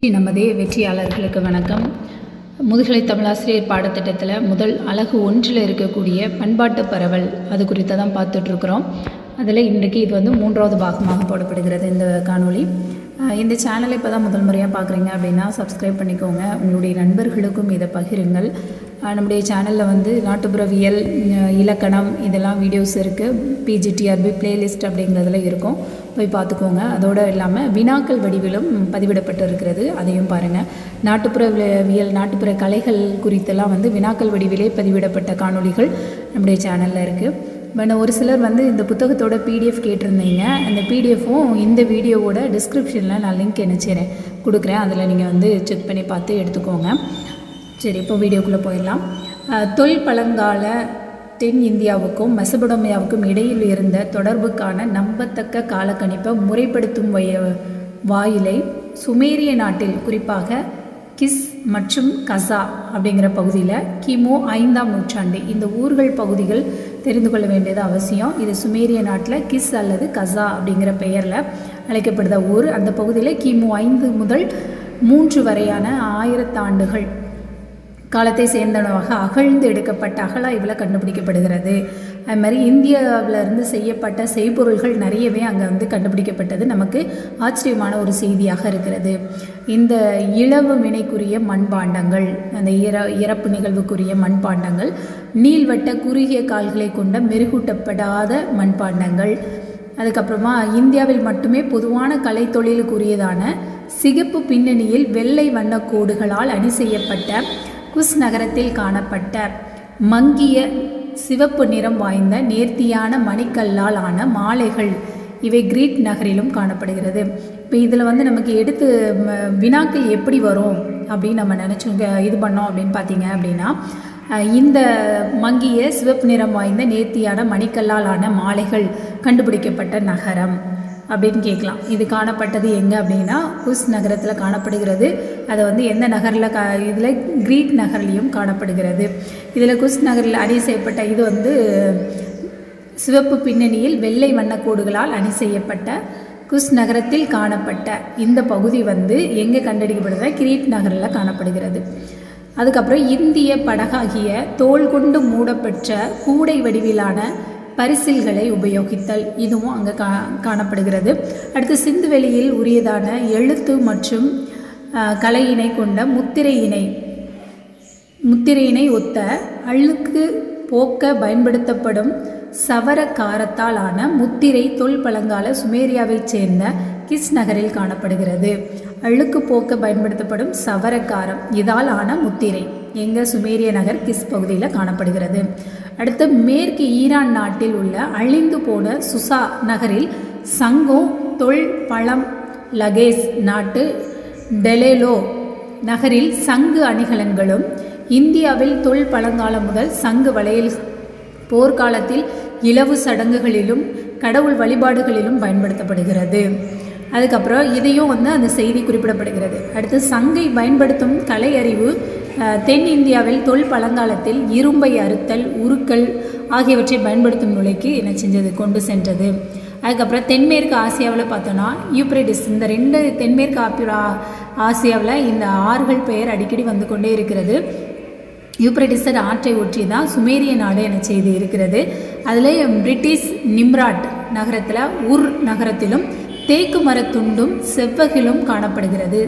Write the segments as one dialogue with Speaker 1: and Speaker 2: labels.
Speaker 1: நமதே வெற்றியாளர்களுக்கு வணக்கம். முதுகலை தமிழாசிரியர் பாடத்திட்டத்தில் முதல் அலகு 1 இருக்கக்கூடிய பண்பாட்டு பரவல் அது குறித்து தான் பார்த்துட்ருக்குறோம். அதில் இன்றைக்கு இது வந்து 3வது பாகமாக போடப்படுகிறது இந்த காணொளி. இந்த சேனலை இப்போ தான் முதல் முறையாக பார்க்குறீங்க அப்படின்னா சப்ஸ்கிரைப் பண்ணிக்கோங்க. உங்களுடைய நண்பர்களுக்கும் இதை பகிருங்கள். நம்முடைய சேனலில் வந்து நாட்டுப்புறவியல், இலக்கணம் இதெல்லாம் வீடியோஸ் இருக்குது. பிஜிடிஆர்பி பிளேலிஸ்ட் அப்படிங்கிறதுல இருக்கும், போய் பார்த்துக்கோங்க. அதோடு இல்லாமல் வினாக்கள் வடிவிலும் பதிவிடப்பட்டு இருக்கிறது, அதையும் பாருங்கள். நாட்டுப்புறவியல், நாட்டுப்புற கலைகள் குறித்தெல்லாம் வந்து வினாக்கள் வடிவிலே பதிவிடப்பட்ட காணொளிகள் நம்முடைய சேனலில் இருக்குது. ஒரு சிலர் வந்து இந்த புத்தகத்தோட பிடிஎஃப் கேட்டிருந்தீங்க. அந்த பிடிஎஃப்பும் இந்த வீடியோவோட டிஸ்கிரிப்ஷனில் நான் லிங்க் நினச்சிறேன் கொடுக்குறேன். அதில் நீங்கள் வந்து செக் பண்ணி பார்த்து எடுத்துக்கோங்க. சரி, இப்போ வீடியோக்குள்ளே போயிடலாம். தொல்பழங்கால தென் இந்தியாவுக்கும் மெசபடோமியாவுக்கும் இடையில் இருந்த தொடர்புக்கான நம்பத்தக்க காலக்கணிப்பை முறைப்படுத்தும் வாயிலை சுமேரிய நாட்டில், குறிப்பாக கிஸ் மற்றும் கசா அப்படிங்கிற பகுதியில் கிமு 5ஆம் நூற்றாண்டு இந்த ஊர்கள் பகுதிகள் தெரிந்து கொள்ள வேண்டியது அவசியம். இது சுமேரிய நாட்டில் கிஸ் அல்லது கசா அப்படிங்கிற பெயரில் அழைக்கப்படுத ஊர். அந்த பகுதியில் கிமு 5 முதல் 3 வரையான 1000 ஆண்டுகள் காலத்தை சேர்ந்தனவாக அகழ்ந்து எடுக்கப்பட்ட அகழாய்வில் கண்டுபிடிக்கப்படுகிறது. அது மாதிரி இந்தியாவிலிருந்து செய்யப்பட்ட செய்பொருள்கள் நிறையவே அங்கே வந்து கண்டுபிடிக்கப்பட்டது நமக்கு ஆச்சரியமான ஒரு செய்தியாக இருக்கிறது. இந்த இழவு வினைக்குரிய மண்பாண்டங்கள், அந்த இறப்பு நிகழ்வுக்குரிய மண்பாண்டங்கள், நீள்வட்ட குறுகிய கால்களை கொண்ட மெருகூட்டப்படாத மண்பாண்டங்கள், அதுக்கப்புறமா இந்தியாவில் மட்டுமே பொதுவான கலை தொழிலுக்குரியதான சிகப்பு பின்னணியில் வெள்ளை வண்ணக்கோடுகளால் அணி செய்யப்பட்ட குஸ் நகரத்தில் காணப்பட்ட மங்கிய சிவப்பு நிறம் வாய்ந்த நேர்த்தியான மணிக்கல்லால் ஆன மாலைகள், இவை கிரீட் நகரிலும் காணப்படுகிறது. இப்போ இதில் வந்து நமக்கு எடுத்து வினாக்கள் எப்படி வரும் அப்படின்னு நம்ம நினச்சோங்க இது பண்ணோம் அப்படின்னு பார்த்தீங்க அப்படின்னா, இந்த மங்கிய சிவப்பு நிறம் வாய்ந்த நேர்த்தியான மணிக்கல்லால் ஆன மாலைகள் கண்டுபிடிக்கப்பட்ட நகரம் அப்படின்னு கேட்கலாம். இது காணப்பட்டது எங்கே அப்படின்னா குஸ் நகரத்தில் காணப்படுகிறது. அதை வந்து எந்த நகரில் இதில் கிரீட் நகர்லேயும் காணப்படுகிறது. இதில் குஸ் நகரில் அணி செய்யப்பட்ட இது வந்து சிவப்பு பின்னணியில் வெள்ளை வண்ணக்கோடுகளால் அணி செய்யப்பட்ட குஸ் நகரத்தில் காணப்பட்ட இந்த பகுதி வந்து எங்கே கண்டறிக்கப்படுது? கிரீட் நகரில் காணப்படுகிறது. அதுக்கப்புறம் இந்திய படகாகிய தோல் கொண்டு மூடப்பெற்ற கூடை வடிவிலான பரிசில்களை உபயோகித்தல், இதுவும் அங்கே காணப்படுகிறது. அடுத்து சிந்துவெளியில் உரியதான எழுத்து மற்றும் கலையினை கொண்ட முத்திரையினை ஒத்த அழுக்கு போக்க பயன்படுத்தப்படும் சவரக்காரத்தால் ஆன முத்திரை தொல்பழங்கால சுமேரியாவைச் சேர்ந்த கிஸ் நகரில் காணப்படுகிறது. அழுக்கு போக்க பயன்படுத்தப்படும் சவரக்காரம் இதால் ஆன முத்திரை எங்கள் சுமேரிய நகர் கிஸ் பகுதியில் காணப்படுகிறது. அடுத்து மேற்கு ஈரான் நாட்டில் உள்ள அழிந்து போன சுசா நகரில் சங்கோ தொல் பழம் லகேஸ் நாட்டு டெலேலோ நகரில் சங்கு அணிகலன்களும், இந்தியாவில் தொல் பழங்காலம் முதல் சங்கு வளையல் போர்க்காலத்தில் இலவு சடங்குகளிலும் கடவுள் வழிபாடுகளிலும் பயன்படுத்தப்படுகிறது. அதுக்கப்புறம் இதையும் வந்து அந்த செய்தி குறிப்பிடப்படுகிறது. அடுத்து சங்கை பயன்படுத்தும் கலை அறிவு தென் இந்தியாவில் தொல் பழங்காலத்தில் இரும்பை அறுத்தல், உருக்கல் ஆகியவற்றை பயன்படுத்தும் நிலைக்கு என்ன செஞ்சது, கொண்டு சென்றது. அதுக்கப்புறம் தென்மேற்கு ஆசியாவில் பார்த்தோன்னா யூப்ரடிஸ், இந்த 2 தென்மேற்கு ஆசியாவில் இந்த ஆறுகள் பெயர் அடிக்கடி வந்து கொண்டே இருக்கிறது. யூப்ரடிஸர் ஆற்றை ஒற்றி தான் சுமேரிய நாடு என செய்து இருக்கிறது. அதில் பிரிட்டிஷ் நிம்ராட் நகரத்தில் உர் நகரத்திலும் தேக்கு மரத்துண்டும் செவ்வகிலும் காணப்படுகிறது.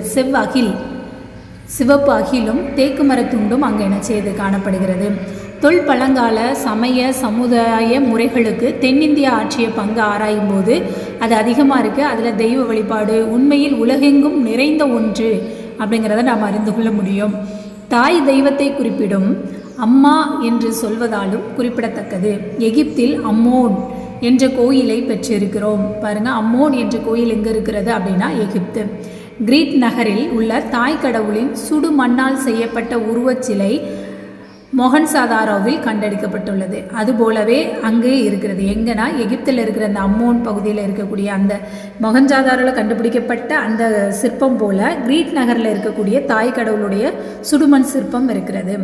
Speaker 1: சிவப்பு அகிலும் தேக்கு மரத்துண்டும் அங்கே என்ன செய்து காணப்படுகிறது. தொல் பழங்கால சமய சமுதாய முறைகளுக்கு தென்னிந்தியா ஆற்றிய பங்கு ஆராயும் போது அது அதிகமாக இருக்குது. அதில் தெய்வ வழிபாடு உண்மையில் உலகெங்கும் நிறைந்த ஒன்று அப்படிங்கிறத நாம் அறிந்து கொள்ள முடியும். தாய் தெய்வத்தை குறிப்பிடும் அம்மா என்று சொல்வதாலும் குறிப்பிடத்தக்கது. எகிப்தில் அம்மோன் என்ற கோயிலை பெற்றிருக்கிறோம். பாருங்கள், அம்மோன் என்ற கோயில் எங்கே இருக்கிறது அப்படின்னா எகிப்து. கிரீட் நகரில் உள்ள தாய் கடவுளின் சுடு மண்ணால் செய்யப்பட்ட உருவச்சிலை மொஹன்சாதாரோவில் கண்டெடுக்கப்பட்டுள்ளது. அதுபோலவே அங்கே இருக்கிறது. எங்கன்னா எகிப்தில் இருக்கிற அந்த அம்மோன் பகுதியில் இருக்கக்கூடிய அந்த மொஹன்சாதாரோவில் கண்டுபிடிக்கப்பட்ட அந்த சிற்பம் போல கிரீட் நகரில் இருக்கக்கூடிய தாய் கடவுளுடைய சுடுமண் சிற்பம் இருக்கிறது.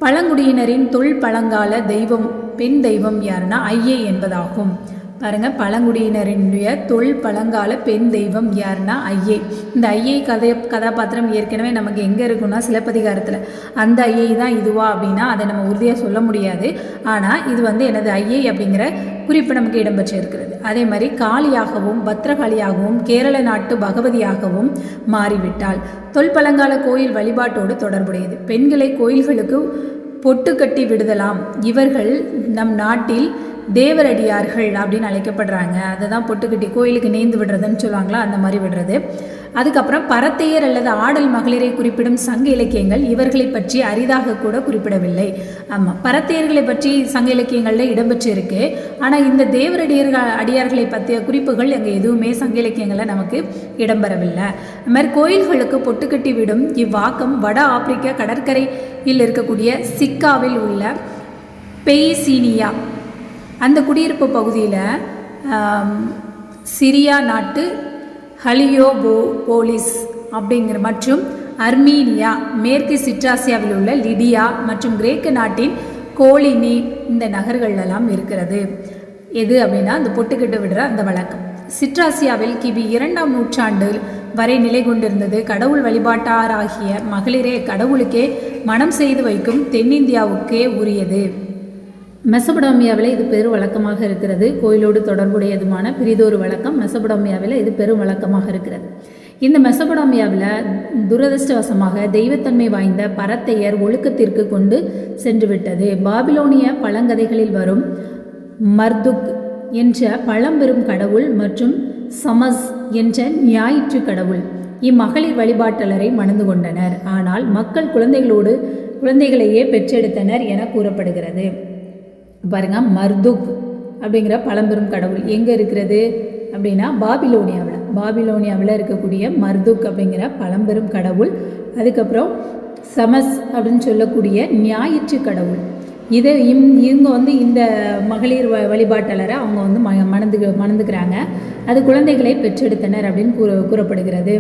Speaker 1: பழங்குடியினரின் தொல் பழங்கால தெய்வம், பெண் தெய்வம் யாருன்னா ஐயே என்பதாகும். பாருங்கள், பழங்குடியினரினுடைய பழங்கால பெண் தெய்வம் யாருன்னா ஐயை. இந்த ஐயை கதாபாத்திரம் ஏற்கனவே நமக்கு எங்கே இருக்குன்னா சிலப்பதிகாரத்தில். அந்த ஐயை தான் இதுவா அப்படின்னா அதை நம்ம உறுதியாக சொல்ல முடியாது. ஆனால் இது எனது ஐயை அப்படிங்கிற குறிப்பு நமக்கு இடம்பெற்று இருக்கிறது. அதே மாதிரி காளியாகவும் பத்ரகாளியாகவும் கேரள நாட்டு பகவதியாகவும் மாறிவிட்டாள். தொல்பழங்கால கோயில் வழிபாட்டோடு தொடர்புடையது. பெண்களை கோயில்களுக்கு பொட்டு கட்டி விடுதலாம். இவர்கள் நம் நாட்டில் தேவரடியார்கள் அப்படின்னு அழைக்கப்படுறாங்க. அதை தான் பொட்டுக்கட்டி கோயிலுக்கு நேர்ந்து விடுறதுன்னு சொல்லுவாங்களா, அந்த மாதிரி விடுறது. அதுக்கப்புறம் பரத்தையர் அல்லது ஆடல் மகளிரை குறிப்பிடும் சங்க இலக்கியங்கள் இவர்களை பற்றி அரிதாக கூட குறிப்பிடவில்லை. ஆமாம், பரத்தையர்களை பற்றி சங்க இலக்கியங்களில் இடம்பெற்று இருக்கு. ஆனால் இந்த அடியார்களை பற்றிய குறிப்புகள் அங்கே எதுவுமே சங்க இலக்கியங்களில் நமக்கு இடம்பெறவில்லை. அது மாதிரி கோயில்களுக்கு பொட்டுக்கட்டி விடும் இவ்வாக்கம் வட ஆப்பிரிக்க கடற்கரையில் இருக்கக்கூடிய சிக்காவில் உள்ள பெய்சீனியா அந்த குடியிருப்பு பகுதியில் சிரியா நாட்டு போலிஸ் அப்படிங்கிற மற்றும் அர்மீனியா, மேற்கு சிட்ராசியாவில் உள்ள லிடியா மற்றும் கிரேக்க நாட்டின் கோலினி இந்த நகர்களெல்லாம் இருக்கிறது. எது அப்படின்னா அந்த பொட்டுக்கிட்டு விடுற அந்த வழக்கம். சிட்ராசியாவில் கிபி 2ஆம் நூற்றாண்டு வரை நிலை கொண்டிருந்தது. கடவுள் வழிபாட்டாராகிய மகளிரே கடவுளுக்கே மனம் செய்து வைக்கும் தென்னிந்தியாவுக்கே உரியது. மெசபடோமியாவில் இது பெரும் வழக்கமாக இருக்கிறது. கோயிலோடு தொடர்புடையதுமான பிரிதொரு வழக்கம் மெசபடோமியாவில் இது பெரும் வழக்கமாக இருக்கிறது. இந்த மெசபடோமியாவில் துரதிருஷ்டவசமாக தெய்வத்தன்மை வாய்ந்த பரத்தையர் ஒழுக்கத்திற்கு கொண்டு சென்று விட்டது. பாபிலோனிய பழங்கதைகளில் வரும் மர்துக் என்ற பழம்பெரும் கடவுள் மற்றும் சமஸ் என்ற ஞாயிற்று கடவுள் இம்மகளிர் வழிபாட்டாளரை மணந்து கொண்டனர். ஆனால் மக்கள் குழந்தைகளையே பெற்றெடுத்தனர் என கூறப்படுகிறது. பாருங்க, மர்துக் அப்படிங்கிற பழம்பெரும் கடவுள் எங்கே இருக்கிறது அப்படின்னா பாபிலோனியாவில் இருக்கக்கூடிய மர்துக் அப்படிங்கிற பழம்பெரும் கடவுள். அதுக்கப்புறம் சமஸ் அப்படின்னு சொல்லக்கூடிய ஞாயிற்று கடவுள். இவங்க இந்த மகளிர் வழிபாட்டாளரை அவங்க மணந்துக்கிறாங்க. அது குழந்தைகளை பெற்றெடுத்தனர் அப்படின்னு கூறப்படுகிறது.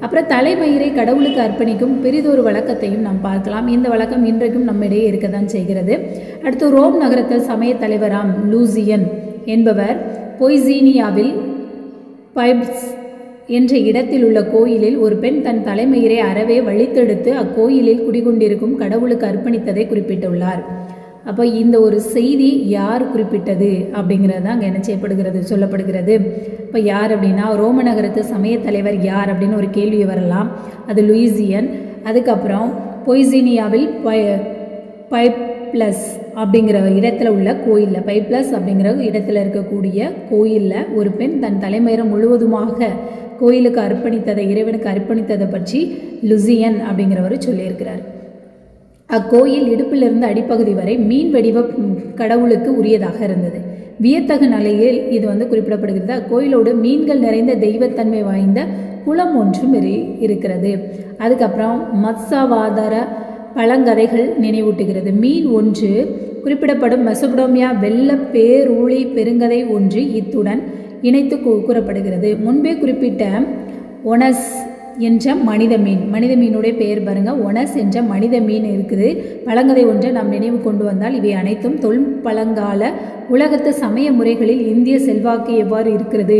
Speaker 1: அப்புறம் தலைமயிரை கடவுளுக்கு அர்ப்பணிக்கும் பெரிதொரு வழக்கத்தையும் நாம் பார்க்கலாம். இந்த வழக்கம் இன்றைக்கும் நம்மிடையே இருக்க தான் செய்கிறது. அடுத்து ரோம் நகரத்தில் சமய தலைவராம் லூசியன் என்பவர் பொய்சீனியாவில் பைப்ஸ் என்ற இடத்தில் உள்ள கோயிலில் ஒரு பெண் தன் தலைமயிரை அறவே வழித்தெடுத்து அக்கோயிலில் குடிகொண்டிருக்கும் கடவுளுக்கு அர்ப்பணித்ததை குறிப்பிட்டுள்ளார். அப்போ இந்த ஒரு செய்தி யார் குறிப்பிட்டது அப்படிங்கிறது தான் அங்கே என்ன செய்யப்படுகிறது சொல்லப்படுகிறது. இப்போ யார் அப்படின்னா ரோம நகரத்து சமய தலைவர் யார் அப்படின்னு ஒரு கேள்வி வரலாம். அது லூசியன். அதுக்கப்புறம் பொய்சீனியாவில் பைப்ளஸ் அப்படிங்கிற இடத்துல உள்ள கோயிலில் பைப்ளஸ் அப்படிங்கிற இடத்துல இருக்கக்கூடிய கோயிலில் ஒரு பெண் தன் தலைமயிரை முழுவதுமாக கோயிலுக்கு அர்ப்பணித்ததை இறைவனுக்கு அர்ப்பணித்ததை பற்றி லூசியன் அப்படிங்கிறவர் சொல்லியிருக்கிறார். அக்கோயில் இடுப்பிலிருந்து அடிப்பகுதி வரை மீன் வடிவ கடவுளுக்கு உரியதாக இருந்தது. வியத்தகு நிலையில் இது குறிப்பிடப்படுகிறது. அக்கோயிலோடு மீன்கள் நிறைந்த தெய்வத்தன்மை வாய்ந்த குளம் ஒன்றும் இருக்கிறது. அதுக்கப்புறம் மத்சாவாதார பழங்கதைகள் நினைவூட்டுகிறது. மீன் ஒன்று குறிப்பிடப்படும் மெசபடோமியா வெள்ள பேரூழி பெருங்கதை ஒன்று இத்துடன் இணைத்து கூறப்படுகிறது. முன்பே குறிப்பிட்ட ஒனஸ் என்ற மனித மீனுடைய பெயர் பாருங்க, ஒனஸ் என்ற மனித மீன் இருக்குது. பழங்கதை ஒன்றை நாம் நினைவு கொண்டு வந்தால் இவை அனைத்தும் தொல்பழங்கால உலகத்து சமய முறைகளில் இந்திய செல்வாக்கு எவ்வாறு இருக்கிறது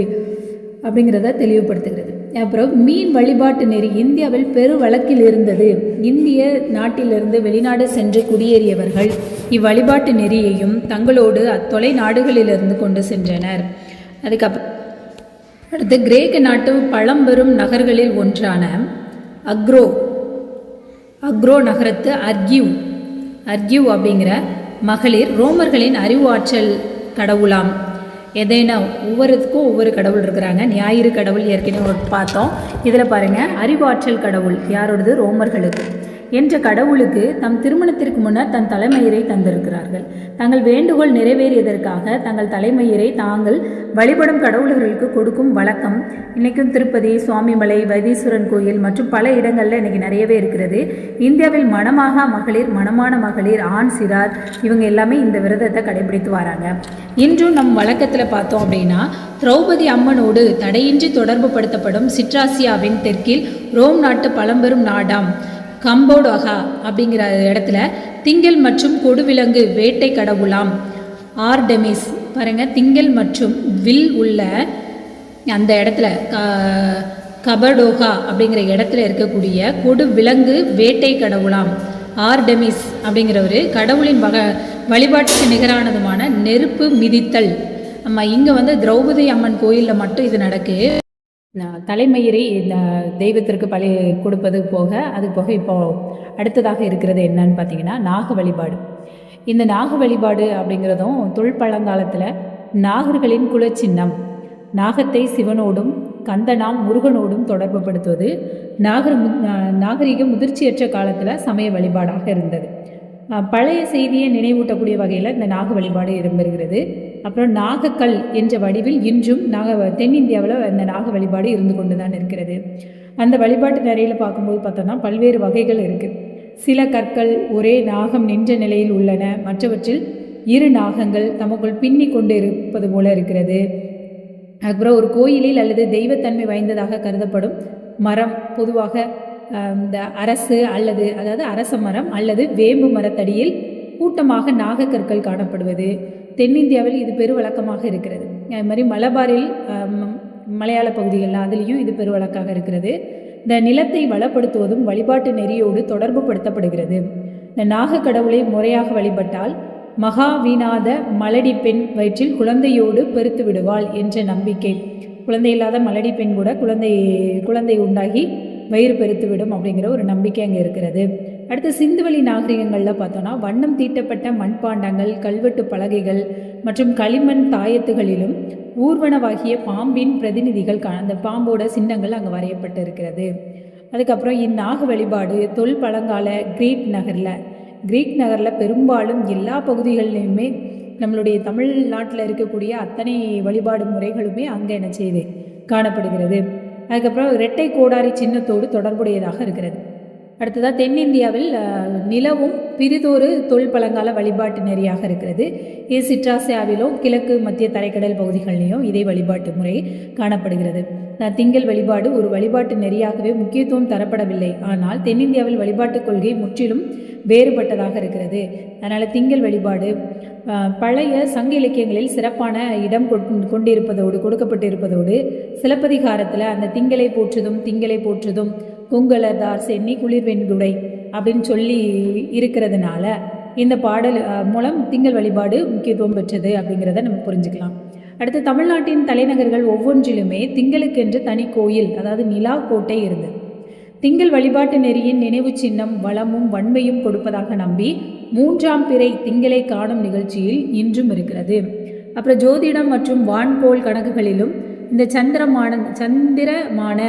Speaker 1: அப்படிங்கிறத தெளிவுபடுத்துகிறது. அப்புறம் மீன் வழிபாட்டு நெறி இந்தியாவில் பெரு வழக்கில் இருந்தது. இந்திய நாட்டிலிருந்து வெளிநாடு சென்று குடியேறியவர்கள் இவ்வழிபாட்டு நெறியையும் தங்களோடு அத்தொலை நாடுகளிலிருந்து கொண்டு சென்றனர். அதுக்கப்புறம் அடுத்து கிரேக்க நாட்டு பழம்பெரும் நகர்களில் ஒன்றான அக்ரோ நகரத்து அர்கியூ அப்படிங்கிற மகளிர் ரோமர்களின் அறிவாற்றல் கடவுளாம். எதேனா ஒவ்வொருத்துக்கும் ஒவ்வொரு கடவுள் இருக்கிறாங்க. ஞாயிறு கடவுள் ஏற்கனவே பார்த்தோம். இதில் பாருங்கள், அறிவாற்றல் கடவுள் யாரோடது? ரோமர்களுக்கு என்ற கடவுளுக்கு தம் திருமணத்திற்கு முன்னர் தன் தலைமயிரை தந்திருக்கிறார்கள். தங்கள் வேண்டுகோள் நிறைவேறியதற்காக தங்கள் தலைமயிரை தாங்கள் வழிபடும் கடவுள்களுக்கு கொடுக்கும் வழக்கம் இன்றைக்கும் திருப்பதி, சுவாமிமலை, வைத்தீஸ்வரன் கோயில் மற்றும் பல இடங்களில் இன்றைக்கி நிறையவே இருக்கிறது. இந்தியாவில் மணமான மகளிர், ஆண் சிறார் இவங்க எல்லாமே இந்த விரதத்தை கடைபிடித்து வராங்க. இன்றும் நம் வழக்கத்தில் பார்த்தோம் அப்படின்னா திரௌபதி அம்மனோடு தடையின்றி தொடர்பு படுத்தப்படும் சிட்ராசியாவின் தெற்கில் ரோம் நாட்டு பழம்பெரும் நாடாம் கம்போடோகா அப்படிங்கிற இடத்துல திங்கள் மற்றும் கொடுவிலங்கு வேட்டை கடவுளாம் ஆர்டெமிஸ் பாருங்கள், திங்கள் மற்றும் வில் உள்ள அந்த இடத்துல கபடோகா அப்படிங்கிற இடத்துல இருக்கக்கூடிய கொடு விலங்கு வேட்டை கடவுளாம் ஆர்டெமிஸ் அப்படிங்கிற ஒரு கடவுளின் வழிபாட்டுக்கு நிகரானதுமான நெருப்பு மிதித்தல். நம்ம இங்கே வந்து திரௌபதி அம்மன் கோயிலில் மட்டும் இது நடக்கு. தலைமயிரை இந்த தெய்வத்திற்கு பழி கொடுப்பது போக, அது போக இப்போ அடுத்ததாக இருக்கிறது என்னன்னு பார்த்தீங்கன்னா நாக வழிபாடு. இந்த நாக வழிபாடு அப்படிங்கிறதும் தொல்பழங்காலத்தில் நாகர்களின் குலச்சின்னம். நாகத்தை சிவனோடும் கந்தனாம் முருகனோடும் தொடர்பு படுத்துவது நாகரிக முதிர்ச்சியற்ற காலத்தில் சமய வழிபாடாக இருந்தது. பழைய செய்தியை நினைவூட்டக்கூடிய வகையில் இந்த நாக வழிபாடு இடம்பெறுகிறது. அப்புறம் நாகக்கல் என்ற வடிவில் இன்றும் தென்னிந்தியாவில் அந்த நாக வழிபாடு இருந்து கொண்டு தான் இருக்கிறது. அந்த வழிபாட்டு நிறையில் பார்க்கும்போது பார்த்தோன்னா பல்வேறு வகைகள் இருக்குது. சில கற்கள் ஒரே நாகம் நின்ற நிலையில் உள்ளன, மற்றவற்றில் இரு நாகங்கள் தமக்குள் பின்னி கொண்டு இருப்பது போல இருக்கிறது. அப்புறம் ஒரு கோயிலில் அல்லது தெய்வத்தன்மை வாய்ந்ததாக கருதப்படும் மரம் பொதுவாக இந்த அரச மரம் அல்லது வேம்பு மரத்தடியில் கூட்டமாக நாகக்கற்கள் காணப்படுவது தென்னிந்தியாவில் இது பெருவழக்கமாக இருக்கிறது. அது மாதிரி மலபாரில் மலையாள பகுதிகளில் அதுலேயும் இது பெருவழக்காக இருக்கிறது. இந்த நிலத்தை வளப்படுத்துவதும் வழிபாட்டு நெறியோடு தொடர்பு படுத்தப்படுகிறது. இந்த நாக கடவுளை முறையாக வழிபட்டால் மகாவீனாத மலடி பெண் வயிற்றில் குழந்தையோடு பெருத்து விடுவாள் என்ற நம்பிக்கை. குழந்தை இல்லாத மலடி பெண் கூட குழந்தை உண்டாகி வயிறு பெருத்து விடும் அப்படிங்கிற ஒரு நம்பிக்கை அங்கே இருக்கிறது. அடுத்து சிந்துவெளி நாகரிகங்களில் பார்த்தோன்னா வண்ணம் தீட்டப்பட்ட மண்பாண்டங்கள், கல்வெட்டு பலகைகள் மற்றும் களிமண் தாயத்துகளிலும் ஊர்வனவாகிய பாம்பின் பிரதிநிதிகள் அந்த பாம்போட சின்னங்கள் அங்கே வரையப்பட்டு இருக்கிறது. அதுக்கப்புறம் இந்நாக வழிபாடு தொல்பழங்கால கிரீக் நகரில் பெரும்பாலும் எல்லா பகுதிகளிலுமே நம்மளுடைய தமிழ்நாட்டில் இருக்கக்கூடிய அத்தனை வழிபாடு முறைகளுமே அங்கே என்ன செய்து காணப்படுகிறது. அதுக்கப்புறம் இரட்டை கோடாரி சின்னத்தோடு தொடர்புடையதாக இருக்கிறது. அடுத்ததாக தென்னிந்தியாவில் நிலவும் பிரிதொரு தொல்பழங்கால வழிபாட்டு நெறியாக இருக்கிறது. இது சிற்றாசியாவிலும் கிழக்கு மத்திய தரைக்கடல் பகுதிகளிலையும் இதே வழிபாட்டு முறை காணப்படுகிறது. திங்கள் வழிபாடு ஒரு வழிபாட்டு நெறியாகவே முக்கியத்துவம் தரப்படவில்லை. ஆனால் தென்னிந்தியாவில் வழிபாட்டு கொள்கை முற்றிலும் வேறுபட்டதாக இருக்கிறது. அதனால் திங்கள் வழிபாடு பழைய சங்க இலக்கியங்களில் சிறப்பான இடம் கொடுக்கப்பட்டிருப்பதோடு சிலப்பதிகாரத்தில் அந்த திங்களை போற்றுதும் கொங்கலதார் சென்னி குளிர் வெண்குடை அப்படின்னு சொல்லி இருக்கிறதுனால இந்த பாடல் மூலம் திங்கள் வழிபாடு முக்கியத்துவம் பெற்றது அப்படிங்கிறத நம்ம புரிஞ்சுக்கலாம். அடுத்து தமிழ்நாட்டின் தலைநகர்கள் ஒவ்வொன்றிலுமே திங்களுக்கென்று தனி கோயில், அதாவது நிலா கோட்டை இருந்தது. திங்கள் வழிபாட்டு நெறியின் நினைவு சின்னம் வளமும் வன்மையும் கொடுப்பதாக நம்பி 3ஆம் பிறை திங்களை காணும் நிகழ்ச்சியில் இன்றும் இருக்கிறது. அப்புறம் ஜோதிடம் மற்றும் வான்கோள் கணக்குகளிலும் இந்த சந்திரமான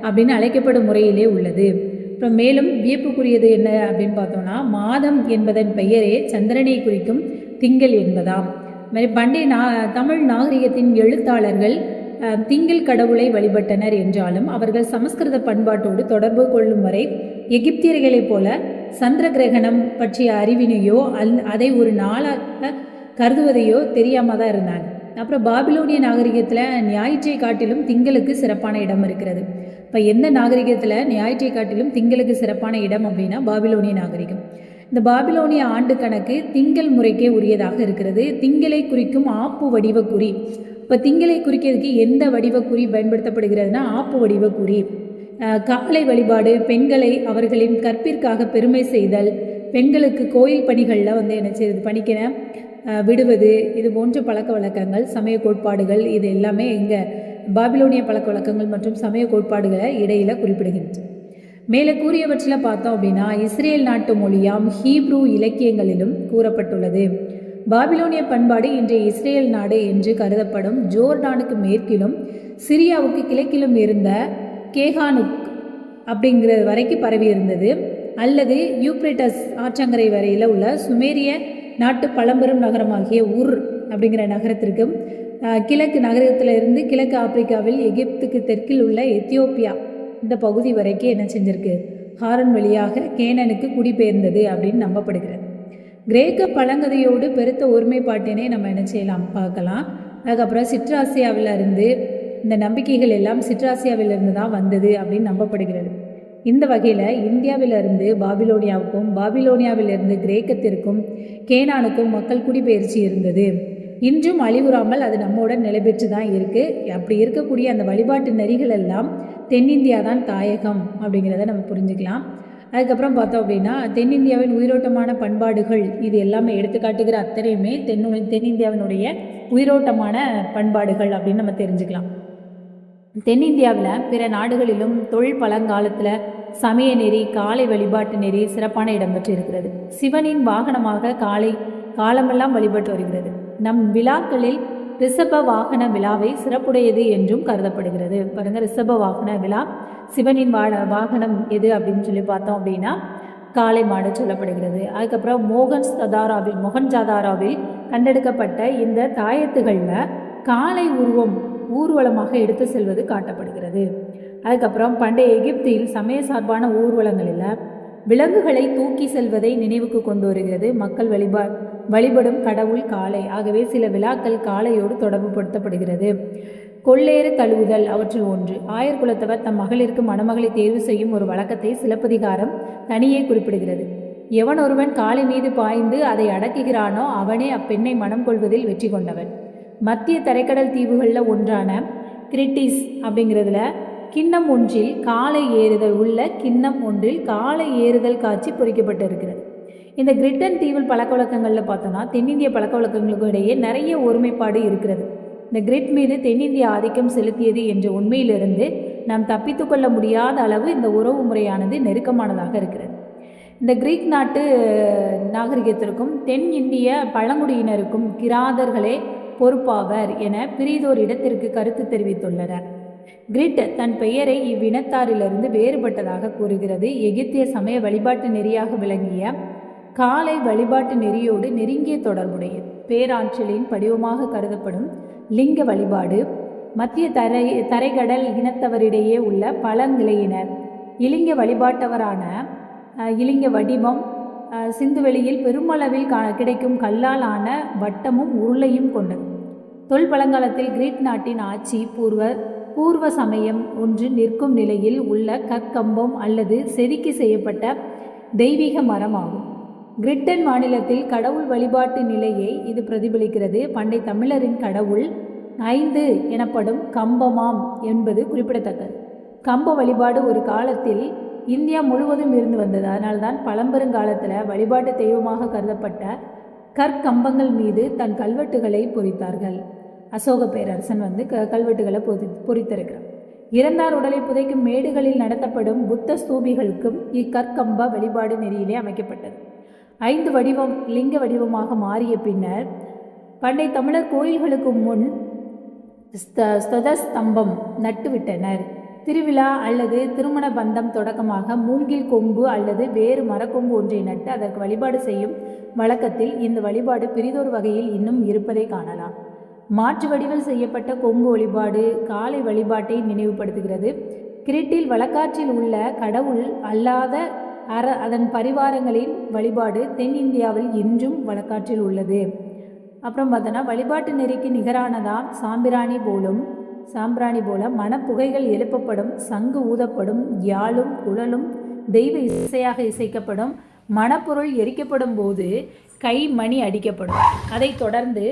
Speaker 1: அப்படின்னு அழைக்கப்படும் முறையிலே உள்ளது. அப்புறம் மேலும் வியப்புக்குரியது என்ன அப்படின்னு பார்த்தோம்னா மாதம் என்பதன் பெயரே சந்திரனை குறிக்கும் திங்கள் என்பதாம். பண்டைய தமிழ் நாகரிகத்தின் எழுத்தாளர்கள் திங்கள் கடவுளை வழிபட்டனர் என்றாலும் அவர்கள் சமஸ்கிருத பண்பாட்டோடு தொடர்பு கொள்ளும் வரை எகிப்தியர்களைப் போல சந்திர கிரகணம் பற்றிய அறிவினையோ அதை ஒரு நாளாக கருதுவதையோ தெரியாம தான் இருந்தாங்க. அப்புறம் பாபிலோனிய நாகரிகத்தில் ஞாயிற்றை காட்டிலும் திங்களுக்கு சிறப்பான இடம் இருக்கிறது. இப்போ எந்த நாகரிகத்தில் ஞாயிற்றை காட்டிலும் திங்களுக்கு சிறப்பான இடம் அப்படின்னா பாபிலோனிய நாகரிகம். இந்த பாபிலோனிய ஆண்டு கணக்கு திங்கள் முறைக்கே உரியதாக இருக்கிறது. திங்களை குறிக்கும் ஆப்பு வடிவ குறி. இப்போ திங்களை குறிக்கிறதுக்கு எந்த வடிவ குறி பயன்படுத்தப்படுகிறதுனா ஆப்பு வடிவ குறி. காலை வழிபாடு, பெண்களை அவர்களின் கற்பிற்காக பெருமை செய்தல், பெண்களுக்கு கோயில் பணிகளில் என்ன செய்யுது பணிக்கிற விடுவது, இது போன்ற பழக்க வழக்கங்கள், சமய கோட்பாடுகள், இது எல்லாமே இங்கே பாபிலோனிய பழக்க வழக்கங்கள் மற்றும் சமய கோட்பாடுகளை இடையில் குறிப்பிடுகின்றன. மேலே கூறியவற்றில் பார்த்தோம் அப்படின்னா இஸ்ரேல் நாட்டு மொழியாம் ஹீப்ரூ இலக்கியங்களிலும் கூறப்பட்டுள்ளது. பாபிலோனிய பண்பாடு இன்றைய இஸ்ரேல் நாடு என்று கருதப்படும் ஜோர்டானுக்கு மேற்கிலும் சிரியாவுக்கு கிழக்கிலும் இருந்த கேகானுக் அப்படிங்கிற வரைக்கும் பரவி இருந்தது. அல்லது யூப்ரேட்டஸ் ஆற்றங்கரை வரையில் உள்ள சுமேரிய நாட்டு பழம்பெரும் நகரமாகிய உர் அப்படிங்கிற நகரத்திற்கும் கிழக்கு நகரத்திலிருந்து கிழக்கு ஆப்பிரிக்காவில் எகிப்துக்கு தெற்கில் உள்ள எத்தியோப்பியா இந்த பகுதி வரைக்கும் என்ன செஞ்சிருக்கு, ஹாரன் வழியாக கேனனுக்கு குடிபெயர்ந்தது அப்படின்னு நம்பப்படுகிறது. கிரேக்க பழங்கதையோடு பெருத்த ஒருமைப்பாட்டினை நம்ம என்ன செய்யலாம் பார்க்கலாம். அதுக்கப்புறம் சிற்றாசியாவிலிருந்து இந்த நம்பிக்கைகள் எல்லாம் சிற்றாசியாவிலிருந்து தான் வந்தது அப்படின்னு நம்பப்படுகிறது. இந்த வகையில் இந்தியாவிலிருந்து பாபிலோனியாவுக்கும் பாபிலோனியாவிலிருந்து கிரேக்கத்திற்கும் கேனானுக்கும் மக்கள் குடிபெயர்ச்சி இருந்தது. இன்றும் அழிவுறாமல் அது நம்மோட நிலை பெற்று தான் இருக்குது. அப்படி இருக்கக்கூடிய அந்த வழிபாட்டு நெறிகள் எல்லாம் தென்னிந்தியா தான் தாயகம் அப்படிங்கிறத நம்ம புரிஞ்சுக்கலாம். அதுக்கப்புறம் பார்த்தோம் அப்படின்னா தென்னிந்தியாவின் உயிரோட்டமான பண்பாடுகள் இது எல்லாமே எடுத்துக்காட்டுகிற அத்தனையுமே தென்னிந்தியாவினுடைய உயிரோட்டமான பண்பாடுகள் அப்படின்னு நம்ம தெரிஞ்சுக்கலாம். தென்னிந்தியாவில் பிற நாடுகளிலும் தொழில் பழங்காலத்தில் சமய நெறி காளை வழிபாட்டு நெறி சிறப்பான இடம்பெற்று இருக்கிறது. சிவனின் வாகனமாக காலமெல்லாம் வழிபட்டு வருகிறது. நம் விழாக்களில் ரிஷப வாகன விழாவை சிறப்புடையது என்றும் கருதப்படுகிறது. பாருங்க, ரிஷப வாகன விழா சிவனின் வாகனம் எது அப்படின்னு சொல்லி பார்த்தோம் அப்படின்னா காளை மாடு சொல்லப்படுகிறது. அதுக்கப்புறம் மொகன்ஜாதாராவில் கண்டெடுக்கப்பட்ட இந்த தாயத்துகளில் காளை உருவம் ஊர்வலமாக எடுத்து செல்வது காட்டப்படுகிறது. அதுக்கப்புறம் பண்டைய எகிப்தில் சமய சார்பான ஊர்வலங்களில் விலங்குகளை தூக்கி செல்வதை நினைவுக்கு கொண்டு வருகிறது. மக்கள் வழிபடும் கடவுள் காளை. ஆகவே சில விழாக்கள் காளையோடு தொடர்பு படுத்தப்படுகிறது. கொள்ளேறு தழுவுதல் அவற்றில் ஒன்று. ஆயர்குலத்தவர் தம் மகளிருக்கு மணமகளை தேர்வு செய்யும் ஒரு வழக்கத்தை சிலப்பதிகாரம் தனியே குறிப்பிடுகிறது. எவன் ஒருவன் காளை மீது பாய்ந்து அதை அடக்குகிறானோ அவனே அப்பெண்ணை மனம் கொள்வதில் வெற்றி கொண்டவன். மத்திய தரைக்கடல் தீவுகளில் ஒன்றான கிரிட்டிஸ் அப்படிங்கிறதுல கிண்ணம் ஒன்றில் காளை ஏறுதல் காட்சி பொறிக்கப்பட்டு இருக்கிறது. இந்த கிரிட்டன் தீவில் பழக்க வழக்கங்களில் பார்த்தோன்னா தென்னிந்திய பழக்க வழக்கங்களுக்கும் இடையே நிறைய ஒருமைப்பாடு இருக்கிறது. இந்த கிரிட் மீது தென்னிந்திய ஆதிக்கம் செலுத்தியது என்ற உண்மையிலிருந்து நாம் தப்பித்து கொள்ள முடியாத அளவு இந்த உறவு முறையானது நெருக்கமானதாக இருக்கிறது. இந்த கிரீக் நாட்டு நாகரிகத்திற்கும் தென் இந்திய பழங்குடியினருக்கும் கிராதர்களே பொறுப்பாவர் என பிரிதோர் இடத்திற்கு கருத்து தெரிவித்துள்ளனர். கிரிட் தன் பெயரை இவ்வினத்தாரிலிருந்து வேறுபட்டதாக கூறுகிறது. எகிப்திய சமய வழிபாட்டு நெறியாக விளங்கிய காளை வழிபாட்டு நெறியோடு நெருங்கிய தொடர்புடைய பேராற்றலின் படிவமாக கருதப்படும் லிங்க வழிபாடு மத்திய தரைக்கடல் இனத்தவரிடையே உள்ள பழங்கிளையினர் இலிங்க வழிபாட்டவரான இலிங்க வடிவம் சிந்துவெளியில் பெருமளவில் கிடைக்கும் கல்லால் ஆன வட்டமும் உருளையும் கொண்டது. தொல்பழங்காலத்தில் கிரீக் நாட்டின் ஆட்சி பூர்வ சமயம் ஒன்று நிற்கும் நிலையில் உள்ள கற்கம்பம் அல்லது செதுக்கி செய்யப்பட்ட தெய்வீக மரம் ஆகும். கிரிட்டன் மாநிலத்தில் கடவுள் வழிபாட்டு நிலையை இது பிரதிபலிக்கிறது. பண்டை தமிழரின் கடவுள் 5 எனப்படும் கம்பமாம் என்பது குறிப்பிடத்தக்கது. கம்ப வழிபாடு ஒரு காலத்தில் இந்தியா முழுவதும் இருந்து வந்தது. அதனால்தான் பழம்பெருங்காலத்தில் வழிபாட்டு தெய்வமாக கருதப்பட்ட கற்கம்பங்கள் மீது தன் கல்வெட்டுகளை பொறித்தார்கள். அசோக பேரரசன் கல்வெட்டுகளை பொறித்திருக்கிறார். இறந்தார் உடலை புதைக்கும் மேடுகளில் நடத்தப்படும் புத்த ஸ்தூபிகளுக்கும் இக்கற்கம்ப வழிபாடு நெறியிலே அமைக்கப்பட்டது. 5 வடிவம் லிங்க வடிவமாக மாறிய பின்னர் பண்டை தமிழர் கோயில்களுக்கு முன் ஸ்தம்பம் நட்டுவிட்டனர். திருவிழா அல்லது திருமண பந்தம் தொடக்கமாக மூங்கில் கொம்பு அல்லது வேறு மரக்கொம்பு ஒன்றை நட்டு அதற்கு வழிபாடு செய்யும் வழக்கத்தில் இந்த வழிபாடு பிரிதொரு வகையில் இன்னும் இருப்பதை காணலாம். மாற்று வடிவில் செய்யப்பட்ட கொம்பு வழிபாடு காளை வழிபாட்டை நினைவுபடுத்துகிறது. கிரீட்டில் வழக்காற்றில் உள்ள கடவுள் அல்லாத அதன் பரிவாரங்களின் வழிபாடு தென்னிந்தியாவில் இன்றும் வழக்காற்றில் உள்ளது. அப்புறம் பார்த்தோன்னா வழிபாட்டு நெறிக்கு நிகரானதாம் சாம்பிராணி போல மணப்புகைகள் எழுப்பப்படும், சங்கு ஊதப்படும், யாழும் குழலும் தெய்வ இசையாக இசைக்கப்படும், மணப்பொருள் எரிக்கப்படும் போது கை மணி அடிக்கப்படும். அதைத் தொடர்ந்து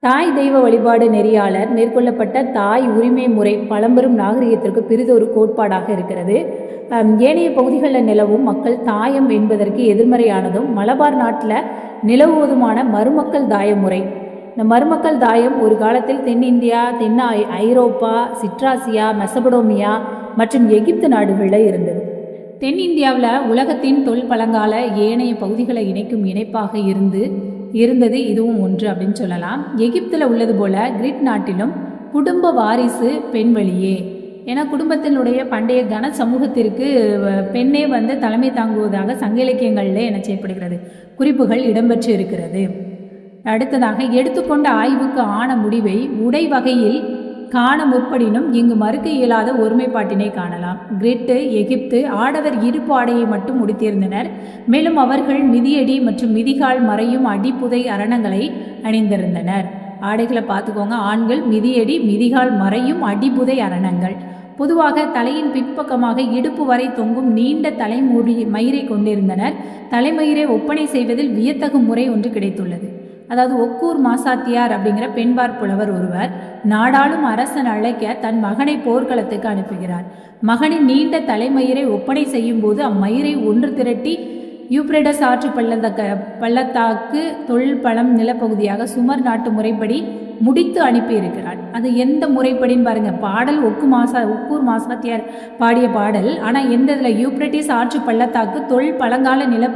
Speaker 1: தாய் தெய்வ வழிபாடு நெறியாளர் மேற்கொள்ளப்பட்ட தாய் உரிமை முறை பழம்பெரும் நாகரிகத்திற்கு பிரிதொரு கோட்பாடாக இருக்கிறது. ஏனைய பகுதிகளில் நிலவும் மக்கள் தாயம் என்பதற்கு எதிர்மறையானதும் மலபார் நாட்டில் நிலவுவதுமான மருமக்கள் தாய முறை. இந்த மருமக்கள் தாயம் ஒரு காலத்தில் தென்னிந்தியா, ஐரோப்பா, சிட்ராசியா, மெசபடோமியா மற்றும் எகிப்து நாடுகளில் இருந்தது. தென்னிந்தியாவில் உலகத்தின் தொல்பழங்கால ஏனைய பகுதிகளை இணைக்கும் இணைப்பாக இருந்தது இதுவும் ஒன்று அப்படின்னு சொல்லலாம். எகிப்தில் உள்ளது போல கிரீக் நாட்டிலும் குடும்ப வாரிசு பெண் வழியே. ஏன்னா குடும்பத்தினுடைய பண்டைய கன சமூகத்திற்கு பெண்ணே தலைமை தாங்குவதாக சங்க இலக்கியங்களில் என்ன செய்யப்படுகிறது, குறிப்புகள் இடம்பெற்று இருக்கிறது. அடுத்ததாக எடுத்துக்கொண்ட ஆய்வுக்கு ஆன முடிவை உடை வகையில் காண முற்படினும் இங்கு மறுக்க இயலாத ஒருமைப்பாட்டினை காணலாம். கிரீட்டு எகிப்து ஆடவர் இருப்பு ஆடையை மட்டும் உடுத்தியிருந்தனர். மேலும் அவர்கள் மிதியடி மற்றும் மிதிகால் மறையும் அடிப்புதை அரணங்களை அணிந்திருந்தனர். ஆடைகளை பார்த்துக்கோங்க. ஆண்கள் மிதியடி மிதிகால் மறையும் அடிப்புதை அரணங்கள். பொதுவாக தலையின் பின்பக்கமாக இடுப்பு வரை தொங்கும் நீண்ட தலைமயிரை கொண்டிருந்தனர். தலைமயிரை ஒப்பனை செய்வதில் வியத்தகு முறை ஒன்று கிடைத்துள்ளது. அதாவது ஒக்கூர் மாசாத்தியார் அப்படிங்கிற பெண்பார் புலவர் ஒருவர் நாடாளும் அரசன் அழைக்க தன் மகனை போர்க்களத்துக்கு அனுப்புகிறார். மகனின் நீண்ட தலைமயிரை ஒப்படை செய்யும் போது அம்மயிரை ஒன்று திரட்டி யூப்ரேடஸ் ஆற்று பள்ளத்தாக்கு தொல்பழம் நிலப்பகுதியாக சுமர் நாட்டு முறைப்படி முடித்து அனுப்பியிருக்கிறார். அது எந்த முறைப்படின்னு பாருங்க. பாடல் ஒக்கூர் மாசாத்தியார் பாடிய பாடல். ஆனால் எந்த இதில் யூப்ரேட்டிஸ் ஆற்று பள்ளத்தாக்கு பழங்கால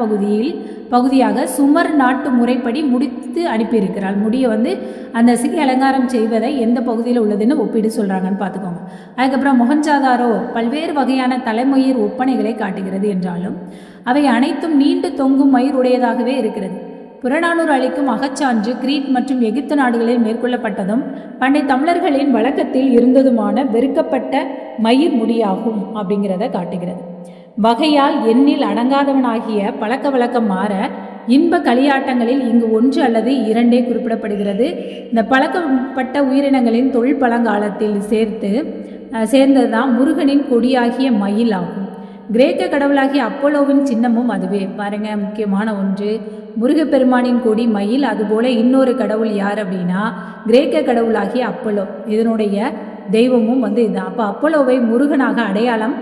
Speaker 1: பகுதியாக சுமர் நாட்டு முறைப்படி முடித்து அனுப்பியிருக்கிறார். முடியை அந்த சிகை அலங்காரம் செய்வதை எந்த பகுதியில் உள்ளதுன்னு ஒப்பிட்டு சொல்கிறாங்கன்னு பார்த்துக்கோங்க. அதுக்கப்புறம் மொஹஞ்சதாரோ பல்வேறு வகையான தலைமயிர் ஒப்பனைகளை காட்டுகிறது என்றாலும் அவை அனைத்தும் நீண்டு தொங்கும் மயிர் உடையதாகவே இருக்கிறது. புறநானூறு அளிக்கும் அகச்சான்று கிரீட் மற்றும் எகிப்து நாடுகளில் மேற்கொள்ளப்பட்டதும் பண்டை தமிழர்களின் வழக்கத்தில் இருந்ததுமான வெறுக்கப்பட்ட மயிர் முடியாகும் அப்படிங்கிறத காட்டுகிறது. வகையால் எண்ணில் அடங்காதவனாகிய பழக்க வழக்கம் மாற இன்ப களியாட்டங்களில் இங்கு ஒன்று அல்லது இரண்டே குறிப்பிடப்படுகிறது. இந்த பழக்கப்பட்ட உயிரினங்களின் தொல்பழங்காலத்தில் சேர்ந்ததுதான் முருகனின் கொடியாகிய மயில் ஆகும். கிரேக்க கடவுளாகிய அப்போலோவின் சின்னமும் அதுவே. பாருங்க, முக்கியமான ஒன்று, முருகப்பெருமானின் கொடி மயில். அதுபோல இன்னொரு கடவுள் யார் அப்படின்னா கிரேக்க கடவுளாகிய அப்போலோ. இதனுடைய தெய்வமும் இதுதான். அப்போ அப்போலோவை முருகனாக அடையாளம்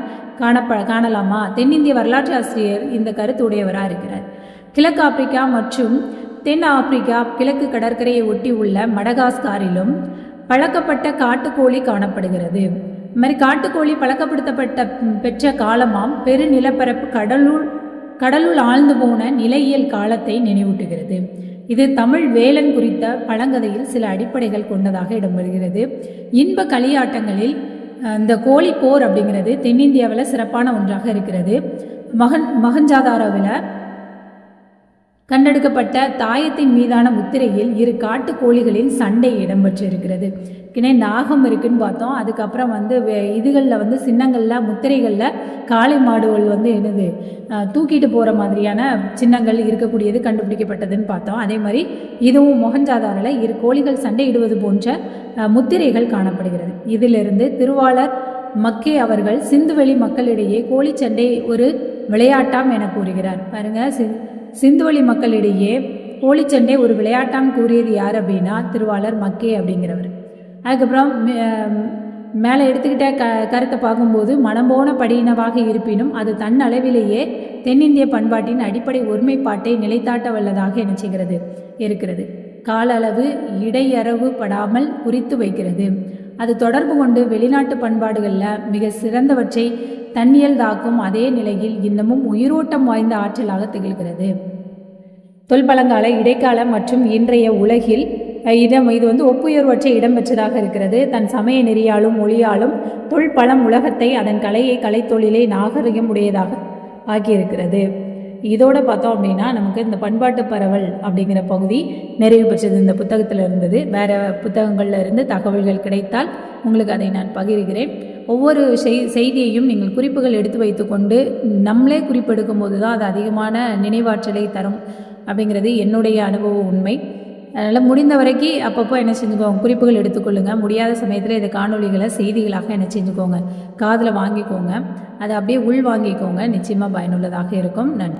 Speaker 1: காணலாமா? தென்னிந்திய வரலாற்று ஆசிரியர் இந்த கருத்து உடையவராக இருக்கிறார். கிழக்கு ஆப்பிரிக்கா மற்றும் தென் ஆப்பிரிக்கா கிழக்கு கடற்கரையை ஒட்டி உள்ள மடகாஸ்காரிலும் பழக்கப்பட்ட காட்டுக்கோழி காணப்படுகிறது. இது மாதிரி காட்டுக்கோழி பழக்கப்படுத்தப்பட்ட பெற்ற காலமாம் பெரு நிலப்பரப்பு கடலுள் ஆழ்ந்து போன நிலையியல் காலத்தை நினைவூட்டுகிறது. இது தமிழ் வேலன் குறித்த பழங்கதையில் சில அடிப்படைகள் கொண்டதாக இடம்பெறுகிறது. இன்ப களியாட்டங்களில் இந்த கோழி போர் அப்படிங்கிறது தென்னிந்தியாவில் சிறப்பான ஒன்றாக இருக்கிறது. மொஹஞ்சதாரோவில் கண்டெடுக்கப்பட்ட தாயத்தின் மீதான முத்திரையில் இரு காட்டு கோழிகளின் சண்டை இடம்பெற்றிருக்கிறது. கிணை நாகம் இருக்குன்னு பார்த்தோம். அதுக்கப்புறம் இதுகளில் சின்னங்களில் முத்திரைகளில் காளை மாடுகள் என்னது தூக்கிட்டு போகிற மாதிரியான சின்னங்கள் இருக்கக்கூடியது கண்டுபிடிக்கப்பட்டதுன்னு பார்த்தோம். அதே மாதிரி இதுவும் மொஹஞ்சதாரோவில் இரு கோழிகள் சண்டையிடுவது போன்ற முத்திரைகள் காணப்படுகிறது. இதிலிருந்து திருவாளர் மக்கே அவர்கள் சிந்துவெளி மக்களிடையே கோழிச்சண்டை ஒரு விளையாட்டாம் என கூறுகிறார். பாருங்க, சிந்துவெளி மக்களிடையே கோழிச்சண்டை ஒரு விளையாட்டாம் கூறியது யார் அப்படின்னா திருவாளர் மக்கே அப்படிங்கிறவர். அதுக்கப்புறம் மேலே எடுத்துக்கிட்ட கருத்தை பார்க்கும்போது மனம்போன படியினவாக இருப்பினும் அது தன் அளவிலேயே தென்னிந்திய பண்பாட்டின் அடிப்படை ஒருமைப்பாட்டை நிலைத்தாட்ட வல்லதாக இருக்கிறது. கால அளவு இடையறவு படாமல் குறித்து வைக்கிறது. அது தொடர்பு கொண்டு வெளிநாட்டு பண்பாடுகளில் மிக சிறந்தவற்றை தன்னியல் தாக்கும் அதே நிலையில் இன்னமும் உயிரோட்டம் வாய்ந்த ஆற்றலாக திகழ்கிறது. தொல்பழங்கால இடைக்கால மற்றும் இன்றைய உலகில் இது ஒப்புயர்வற்ற இடம்பெற்றதாக இருக்கிறது. தன் சமய நெறியாலும் மொழியாலும் தொல்பழம் உலகத்தை அதன் கலைத்தொழிலை நாகரிகம் உடையதாக ஆக்கியிருக்கிறது. இதோட பார்த்தோம் அப்படின்னா நமக்கு இந்த பண்பாட்டு பரவல் அப்படிங்கிற பகுதி நிறைவு பெற்றது. இந்த புத்தகத்தில் இருந்தது. வேறு புத்தகங்களில் இருந்து தகவல்கள் கிடைத்தால் உங்களுக்கு அதை நான் பகிர்கிறேன். ஒவ்வொரு செய்தியையும் நீங்கள் குறிப்புகள் எடுத்து வைத்துக்கொண்டு நம்மளே குறிப்பெடுக்கும் போது தான் அது அதிகமான நினைவாற்றலை தரும் அப்படிங்கிறது என்னுடைய அனுபவ உண்மை. அதனால் முடிந்த வரைக்கும் அப்பப்போ என்ன செஞ்சுக்கோங்க, குறிப்புகள் எடுத்துக்கொள்ளுங்கள். முடியாத சமயத்தில் இதை காணொலிகளை செய்திகளாக என்ன செஞ்சுக்கோங்க, காதில் வாங்கிக்கோங்க. அதை அப்படியே உள் வாங்கிக்கோங்க. நிச்சயமாக பயனுள்ளதாக இருக்கும். நன்றி.